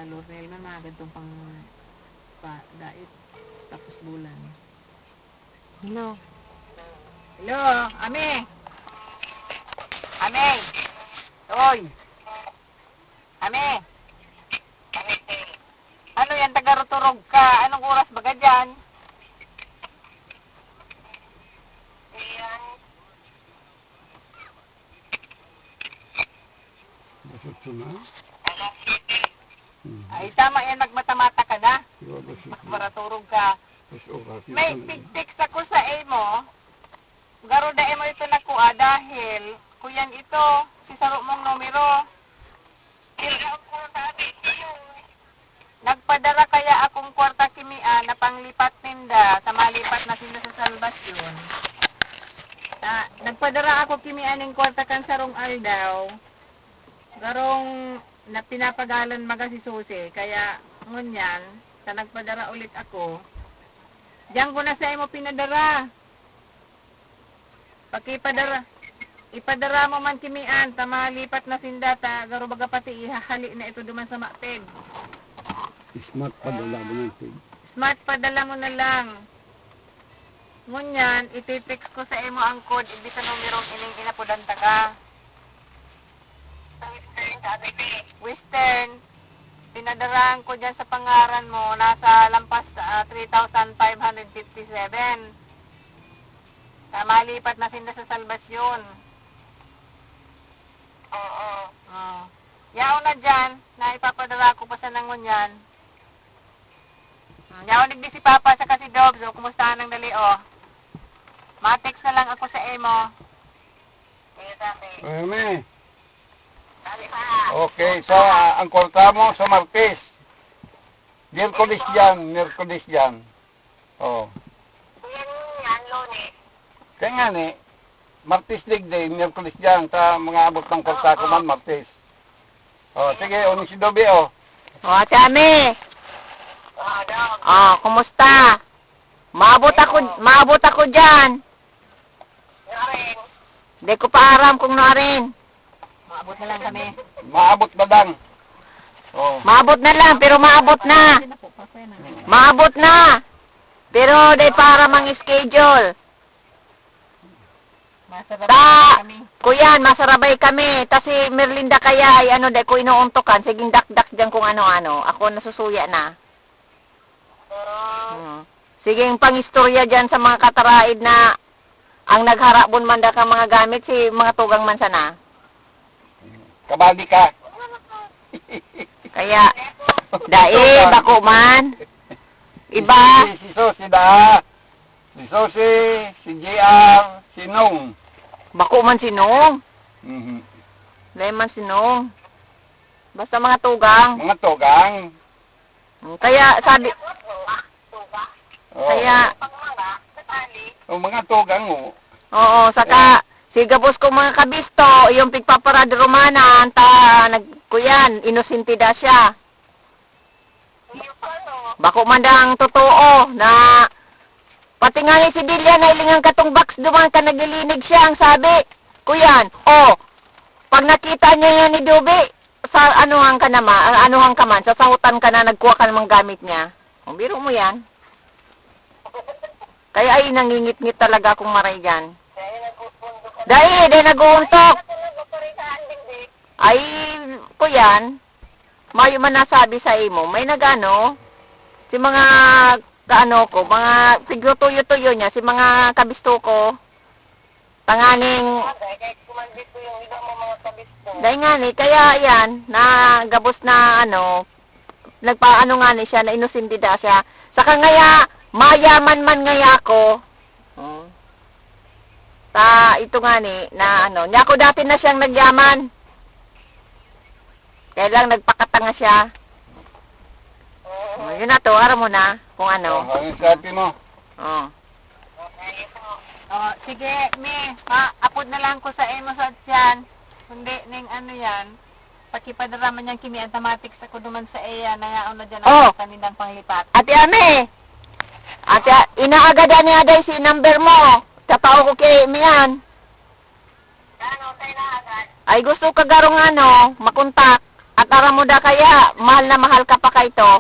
Lornel man mga gantong pang dait tapos bulan. Hello. Hello, Ame. Ame. Oy. Ame. Ano yan, taga-Rotorog ka? Anong oras ba ka dyan? Basot ko na. Ay, tama yan, nagmatamata ka na. Basot ko. Maraturog ka. Basot ko. May pig-text ako sa emo. Garo da emo ito nakuha dahil kuyan ito, si saro mong numero. Nagpadara kaya akong kwarta kimian na panglipat ninda sa malipat na sinda sa salbasyon. Nagpadara ako kimian ng kwarta kan sarong aldaw. Garong na pinapagalan maga si Susi, kaya ngunyan, sa nagpadara ulit ako. Diyan ko na sa imo pinadara. Ipadara mo man kimian, tamalipat na sindata, garo baga pati ihahali na ito duman sa makpeg. Smart pa dala mo ng pig. Smart padala mo na lang. Ngunyan, iti-text ko sa imo ang code, ibig sa numerong ining inapudanta ka. Western, pinadaraan ko dyan sa pangaran mo, nasa lampas 3,557. Malipat na sinda sa salbasyon. Oo. Yaw na dyan, na ipapadala ko pa sa nangon yan. Yaw nagdi si Papa sa kasi Dobs, kumustahan ng dali, Ma-text na lang ako sa emo. Sige, sabi. Ame. Sabi pa. Okay, so ang kwarta mo sa Martes. Miyerkules dyan. Oh. Yan, Lunes. Kaya nga ni, Martes Day, Miyerkules dyan, sa mga abot ng kwarta ko man, Martes. Oh, sige, unin si Dobby, O, Ate Ame. Kumusta? Maabot ako dyan. Hindi ko pa aram kung naarin. Maabot na lang kami. Maabot ba dang? Oh. Maabot na lang, pero maabot na. Maabot na. Pero day para mang schedule. Masarap kami. Kuyan, masarabay kami. Ta si Merlinda kaya ay day ko inuuntukan. Siging dak-dak dyan kung ano-ano. Ako nasusuya na. Siging pangistorya dyan sa mga kataraid na ang nagharapon man da ka mga gamit si mga tugang man sana. Kabali ka. Kaya, bako man. Iba. Si Sosi da. Si Sosi, si JR, si Nong. Bako man sinong. Mhm. Man sinong. Basta mga tugang. Mga togang. Kaya, sabi, Oh. kaya, Mga togang mo. oo, saka, si gabos ko mga kabisto, yung pigpaparad romanan, kuyan, inosintida siya. Bako man ang totoo, na, pati nga ni si Delia na ilingang katong box duman ka nagilinig siya, ang sabi, kuyan, pag nakita niya yan ni Dobe, sa anuhang ka man, sa sahutan ka na nagkuha ka namang gamit niya. Biro mo yan. Kaya ay nangingit-ngit talaga akong maray dyan. Dahil nag-uuntok. Ay, kuyan, mayo man nasabi sa imo, may nagano, si mga mga tigro-tuyo-tuyo niya, si mga kabisto ko, tanganing, dahil nga ni, kaya yan, gabos na nagpaano nga ni siya, na inosintida siya. Saka ngaya, mayaman man ngaya ako, ito nga ni, niya ako dati na siyang nagyaman. Kaya lang nagpakatanga siya. Yun na to, aram mo na, kung ano. Ang sabi mo. Sige, apod na lang ko sa emo sa dyan. Kundi, ning yan, pakipadaraman niyang kimi automatics ako duman sa iya, nangaon na dyan ang kanindang panglipat. Ate Ame, inaagadan niya day si number mo. Tapao ko kay Mian. Ano, tayo na agad. Ay gusto ka garong makontak. At aram mo da kaya, mahal na mahal ka pa kay to.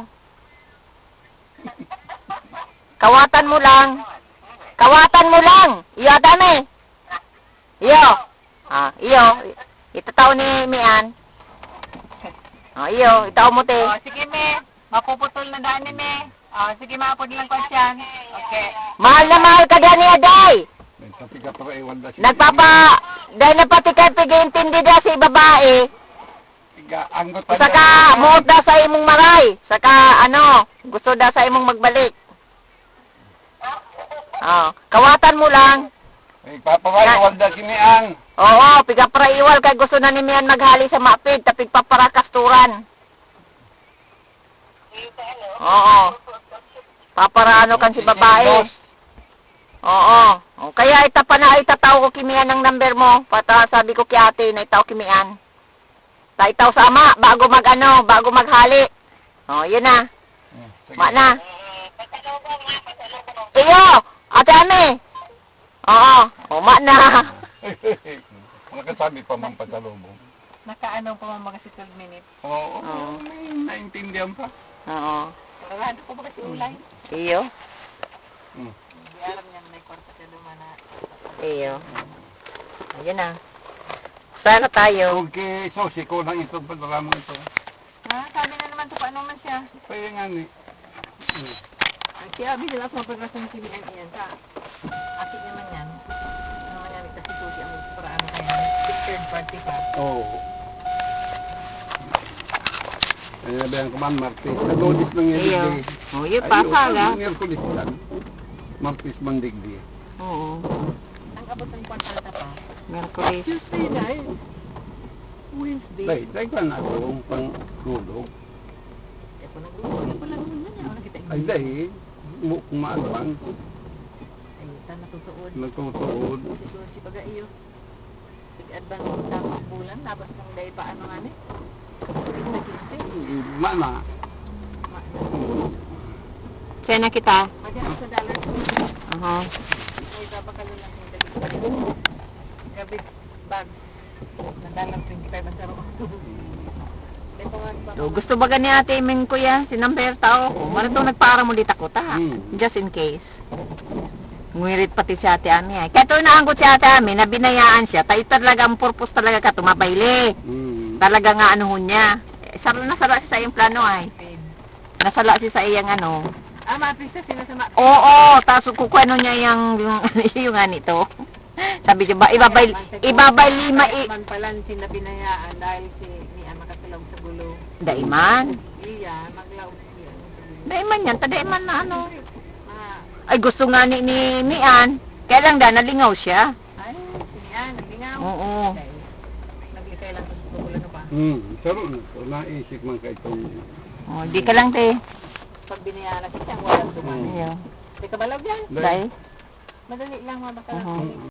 Kawatan mo lang. Kawatan mo lang. Iyo, dami. Iyo. Iyo. Itataw ni Mian. Iyo, itaw mo te. Sige, me. Mapuputol na daan ni me. Sige, maapod lang ko siyan. Okay. Mahal na mahal ka da ni Aday. Tapi ka para iwan da siya. Dahil napatikay pag-iintindi da si babae. Anggot pa Saka, muot da sa imong maray. Saka, gusto da sa imong magbalik. Kawatan mo lang. Papawal da si Mian. Oo, piga para iwal kay gusto na ni Mian maghali sa mapid, tapig paparakasturan. Oo. Paparaano kan si babae. Oo. Kaya itataw ko kimian ng number mo. Pata sabi ko kay ate na itaw kimian. Itaw sa ama bago bago maghali. Yun na. Ma na. Iyo, ate Ami. Oo, ma na. Nakasabi pa man pasalubong. Nakaano pa mga 12 minutes. Oo, naintindihan pa. Oo. Karado ko ba kasi ulay? Iyo. Hindi alam niya may kwarta sa lumana. Iyo. Ayun na. Sana tayo. Okay, so ko lang ito, padala mo ito. Sabi na naman to, paano man siya? Kaya nga ni. Kaya sila sa pagkasang kimian iyan ka. Akin naman yan. Ano man yan, kasi susi ang para ano kaya. Third party pa. Oo. Kaya ba yung kuman, Martes? Nagulis ng Iyo. Yedigdi. Yun pa, saga. Miyerkulis yan. Martes, Mandigdi. Oo. Ang abot ng kwartalta pa. Merkulis. Tuesday na eh. Wednesday. Dahil, tayo ka na ito, pang tulog. Eh, kung nag-uwi ko lang naman yan. Ano kita Ay, dahil, kung maalwan, Ay, ta natutuod. nagtutuod. Si Susi baga iyo. Pag-advan mo tapos bulan. Tapos kung dahil pa ano nga ni. Kapag na 15. Mana. Saan na kita? Madyan sa dollar. Aha. Ay, babakalo lang yung dali. Gabi bag. Nadalang 25 ang sarong. Gusto ba gani ate Iming kuya? Sinamber tao ko. Marito nagpara mo dita ko ta. Just in case. Nguwirit pati si ate Ami ay. Kaya ito naanggot si ate Ami na binayaan siya. Tayo talaga ang purpose talaga ka tumabayli. Talaga nga ano niya. Nasala siya sa iyong plano ay. Nasala siya sa iyang ano. Mapisa sila sa Oo, tapos kukuha niya yung anito. Sabi niya ba, ibabay lima Manpalan sila binayaan dahil si Nia makatulog sa gulo. Daiman. Iya, maglaog siya sa gulo. Daiman yan, tadaiman na ano. Ah, Ay gusto nga ni Mian. Kaya lang nalingaw siya. ay, Nia, naglingaw. Oo. Naglikay lang sa gulo na pa. Pero naisip man ka itong... Oh, di ka lang te. Pag binayaan na siya, walang duman. Ayaw. Di ka balog yan? Dahil? Madali lang, mabaka lang.